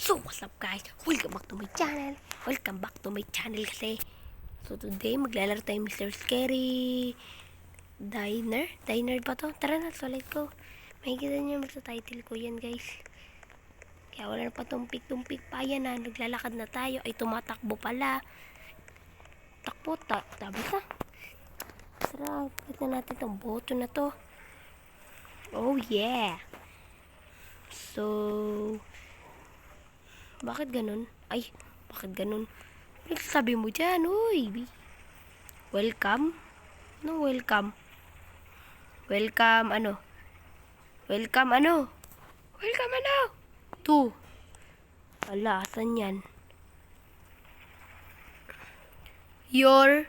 So, what's up guys? Welcome back to my channel. Welcome back to my channel kasi. So, today maglalaro tayo Mr. Scary Diner. Diner ba to? Tara na, so let's go. Makikita nyo sa title ko yan guys. Kaya wala na pa tumpik-tumpik pa yan na. Naglalakad na tayo. Ay, tumatakbo pala. Takbo, tabi ka. Tara, pagkat na natin itong boto na to. Oh yeah. So, bakit ganun? Ay, bakit ganun? Nagsasabi mo dyan, uy. Welcome? No, welcome. Welcome, ano? Welcome, ano? Welcome, ano? To. Ala, asan yan? Your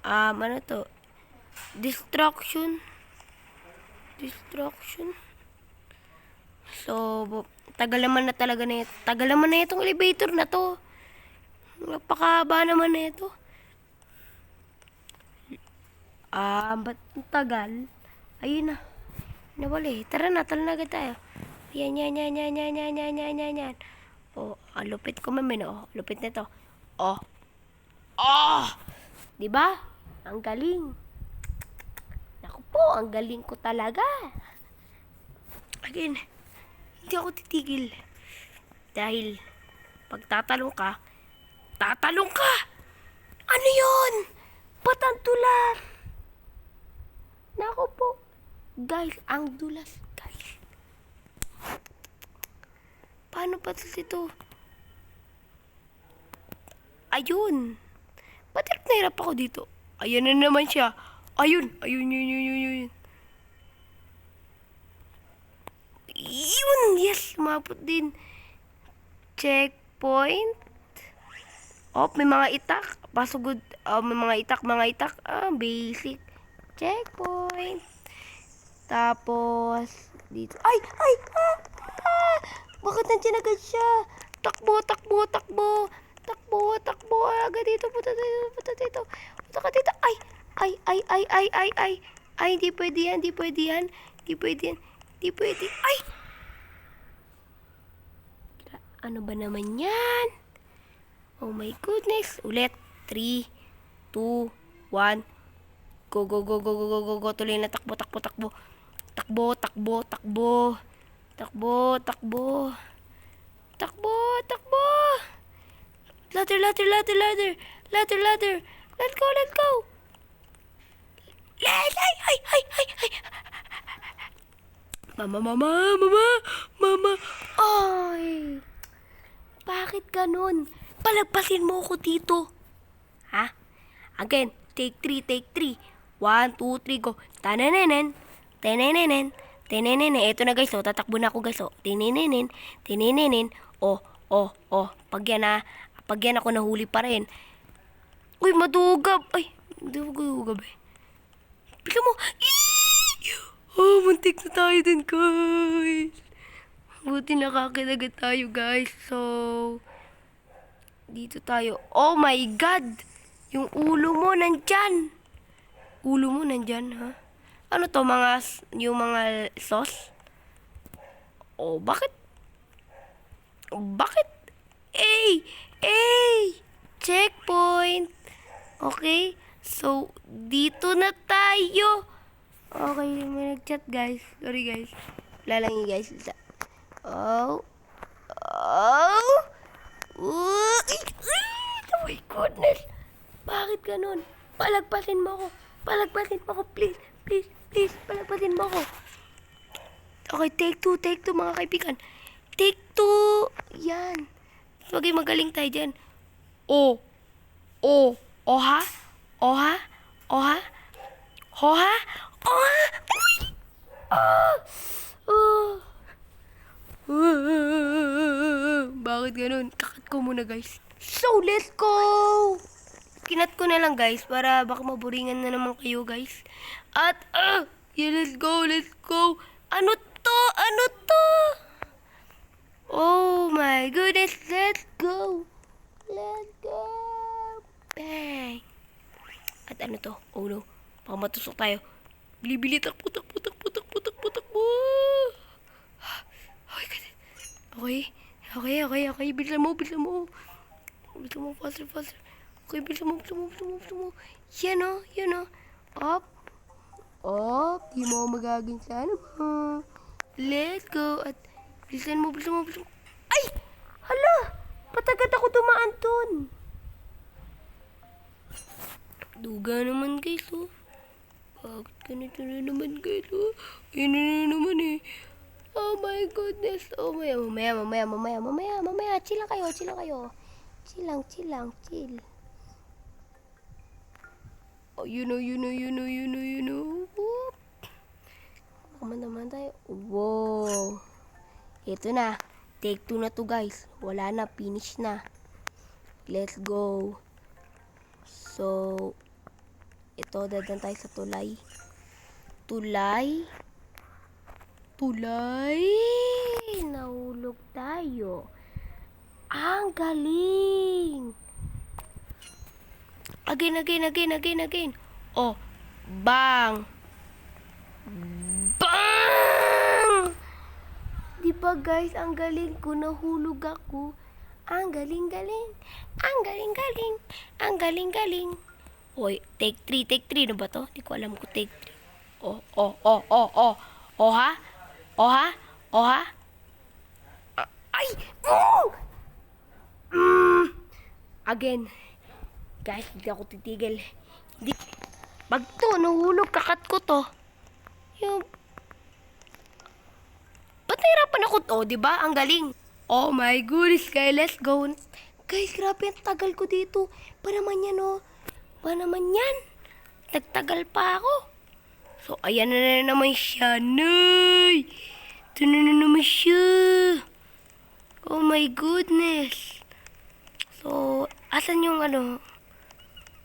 ano to? Distraction. So, tagal naman na talaga na ito. Tagal naman na itong elevator na to. Napakahaba naman na ito. Ba't ang tagal? Ayun na. Nawali. Tara na agad tayo. Yan. Oh, lupit ko mamin. Oh, lupit na ito. Oh. Diba? Ang galing. Naku po, ang galing ko talaga. Again, hindi ako titigil. Dahil, pag tatalong ka, Ano yon? Ba't ang dulas? Naku po. Guys, ang dulas, guys. Paano ba ito? Ayun. Ba't nahirap ako dito? Ayan na naman siya. Ayun. Yun, yes, umabot din. Checkpoint. Oh, may mga itak. Pasugod. May mga itak. Basic. Checkpoint. Tapos, dito. Ay! Bakit nandiyan agad siya? Takbo. Agad dito. Punta dito. Punta ka dito. Ay. Ay, di pwede yan. Ay! Ano ba naman yan? Oh my goodness. Ulit. 3, 2, 1. Go. Tuloy na takbo. Ladder. Let's go. Ay. Mama. Ay. Bakit ganun? Palagpasin mo ako dito. Ha? Again, take 3. 1, 2, 3, go. Tanenenen. Eto na guys, tatakbo na ako guys. Tinenenen. Oh. Pag yan ako nahuli pa rin. Uy, madugab. Ay, hindi ko gugab eh. Bigla mo. Oh, muntik na tayo din guys. Buti nakakinagat tayo guys. So, dito tayo. Oh my God! Yung ulo mo nandyan, ha? Ano to, yung mga sauce? Oh, bakit? Checkpoint! Okay? So, dito na tayo. Okay, may nag-chat guys. Sorry guys. Wala lang yun guys. Oh my goodness. Bakit ganun? Palagpasin mo ako. Please. Palagpasin mo ako. Okay, take two mga kaibigan. Take 2. Yan. Maging magaling tayo dyan. Oh ha? Bakit ganun? Kakat ko muna guys. So, let's go! Kinat ko na lang guys para baka maburingan na naman kayo guys. At, yeah, let's go. Ano to? Oh my goodness, let's go. Bang! At ano to? Oh no, baka matusok tayo. Bili, takbo. Okay, bilisan mo, bilisan mo. Bilisan mo, faster, faster. Okay, bilisan mo, bilisan mo, bilisan mo, bilisan mo. Yan o, yan o. Up. Up. Di mo magaging sana mo. Let's go. At bilisan mo, bilisan mo, bilisan mo. Ay! Hala! Patagat ako dumaan dun. Duga naman guys, oh. Bakit ganito na naman guys, oh? Ayun na naman eh. Oh my goodness. Oh, mamaya. Chill lang kayo, chill lang kayo. Chill lang, chill lang, chill. Oh, you know. Whoop. Naman tayo. Wow. Ito na. Take 2 na to guys. Wala na, finish na. Let's go. So, ito, dadan tayo sa tulay. Tulay. Nahulog tayo. Ang galing. Again. Oh, bang. Bang! Di ba guys, ang galing ko, nahulog ako. Ang galing. Hoy, take 3. Ano ba to? Di ko alam ko take 3. Oh. Oh ha? Ay! Oh! Again. Guys, hindi ako titigil. Hindi. Pag to, nahulog, kakat ko to. Yung... Ba't nahirapan ako to, diba? Ang galing. Oh my goodness, guys, let's go. Guys, grabe ang tagal ko dito. Pa naman yan, oh. Nagtagal pa ako. So, ayan na naman siya. Nay! Ito na naman siya. Oh my goodness. So, asan yung ano?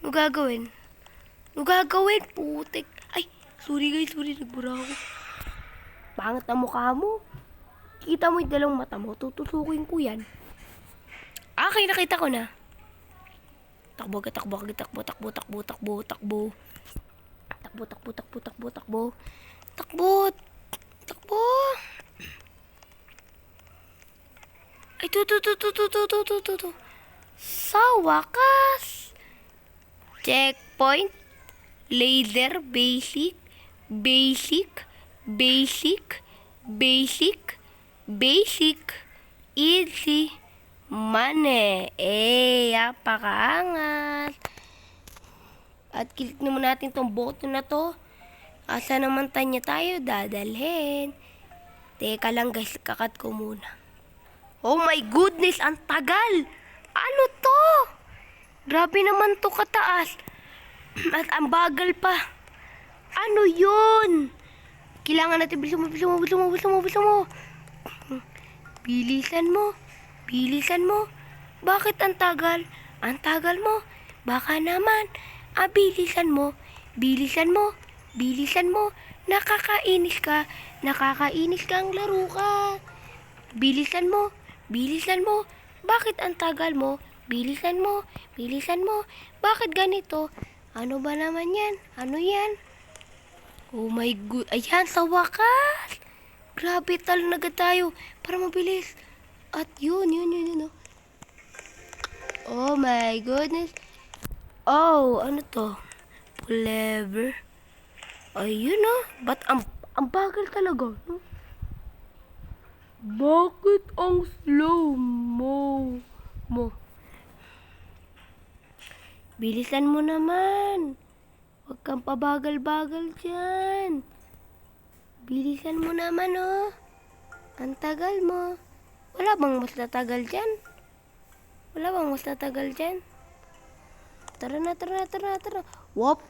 Ano gagawin? Putik. Ay, sorry guys, nagbura ako. Pangit na mukha mo. Kita mo yung dalawang mata mo, tutusukin ko yan. Okay, nakita ko na. Takbo. Ay, tu. Sa wakas. Checkpoint. Laser basic. Easy. Money. Napakaangat. At click naman natin tong button na to. Asa naman tanya tayo dadalhin. Teka lang guys, kakat ko muna. Oh my goodness, ang tagal! Ano to? Grabe naman to kataas. At ang bagal pa. Ano yun? Kailangan natin bilisan mo. Bilisan mo. Bakit ang tagal? Ang tagal mo. Baka naman. Bilisan mo. Nakakainis ka ang laro ka. Bilisan mo. Bakit ang tagal mo? Bilisan mo. Bakit ganito? Ano ba naman yan? Ano yan? Oh my god. Ayan, sa wakas. Grabe, talaga tayo. Para mabilis. At yun. Oh my goodness. Oh, ano to? Lever. Ayun oh. Ba't ang bagal talaga? No? Bakit ang slow mo? Bilisan mo naman. Huwag kang pabagal-bagal dyan. Bilisan mo naman, oh. Ang tagal mo. Wala bang mas natagal dyan? Tara na. Wop.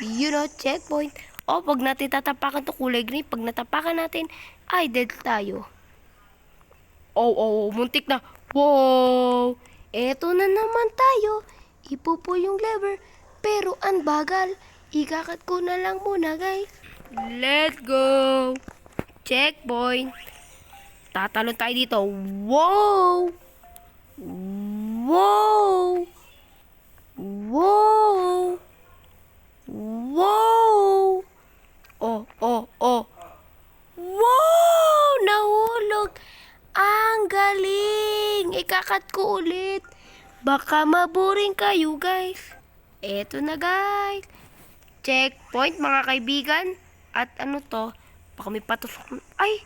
You know, checkpoint. Oh, pag natin tatapakan to kulay green, pag natapakan natin, ay dead tayo. Oh, muntik na. Wow! Eto na naman tayo. Ipupo yung lever, pero ang bagal. Ikakat ko na lang muna, guys. Let's go! Checkpoint. Tatalon tayo dito. Wow! Wow! ikakat ko ulit. Baka maboring kayo, guys. Eto na, guys. Checkpoint, mga kaibigan. At ano to? Baka may patusok. Ay!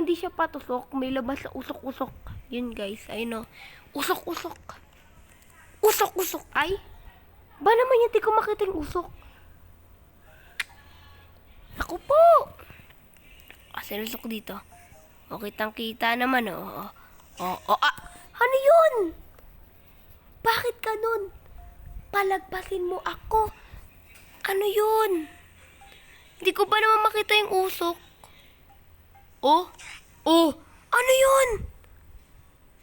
Hindi siya patusok. May labas sa usok-usok. Yun, guys. Ayun o. Usok-usok. Usok-usok. Ay! Ba naman yan, di ko makita yung usok. Ako po! Sinusok dito. O, kitang-kita naman, o. Ano yun? Bakit ganun? Palagpasin mo ako. Ano yun? Hindi ko ba naman makita yung usok? Ano yun?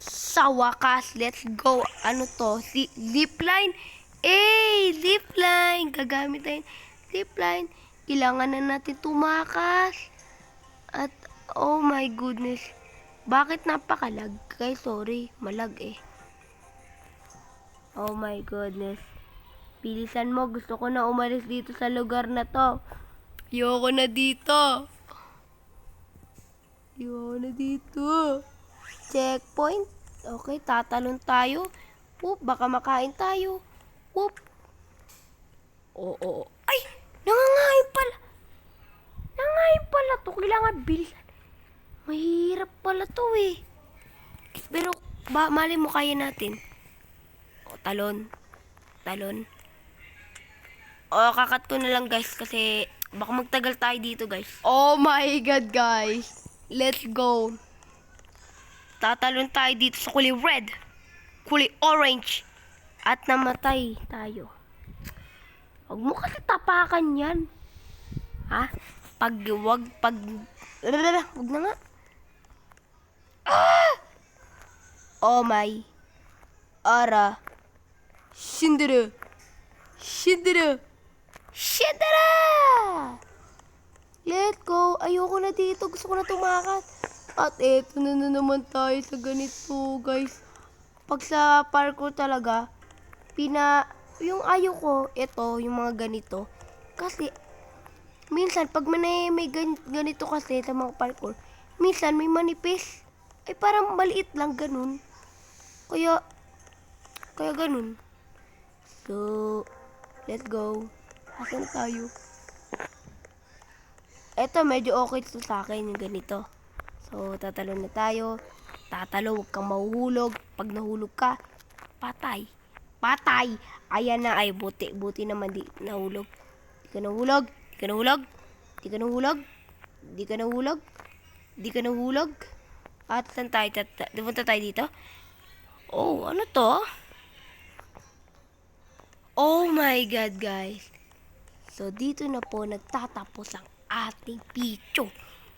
Sa wakas, let's go. Ano to? Zipline? Zipline. Gagamit tayo zipline. Kailangan na natin tumakas. At, oh my goodness. Bakit napakalag? Guys, sorry. Malag eh. Oh my goodness. Bilisan mo. Gusto ko na umalis dito sa lugar na to. Ayoko na dito. Checkpoint. Okay, tatalon tayo. Whoop, baka makain tayo. Whoop. Ay! Nangangain pala to. Kailangan bilisan. Mahirap pala to eh. Pero, mali mo kaya natin. Talon. Kakat ko na lang guys kasi baka magtagal tayo dito guys. Oh my god guys. Let's go. Tatalon tayo dito sa kulay red, kulay orange, at namatay tayo. Huwag mo kasi tapakan yan. Ha? Wag na nga. Oh my. Ara. Shindere. Let's go. Ayoko na dito. Gusto ko na tumakas. At eto na naman tayo sa ganito, guys. Pag sa parkour talaga, yung ayaw ko, ito, yung mga ganito. Kasi, minsan, pag may ganito kasi sa mga parkour, minsan may manipis. Ay, parang maliit lang, ganun. Kaya ganun. So, let's go. Asan tayo? Eto, medyo okay to sa akin yung ganito. So, tatalon na tayo. Huwag kang mahuhulog. Pag nahulog ka, patay. Ayan na, ay, buti naman di nahulog. Di ka nahulog. At saan tayo? Punta tayo dito? Oh, ano to? Oh my god, guys. So, dito na po nagtatapos ang ating video.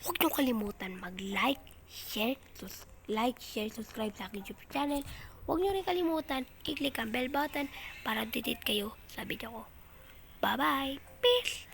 Huwag niyo kalimutan mag-like, share, subscribe sa aking YouTube channel. Huwag niyo rin kalimutan i-click ang bell button para updated kayo sa video ko. Bye-bye! Peace!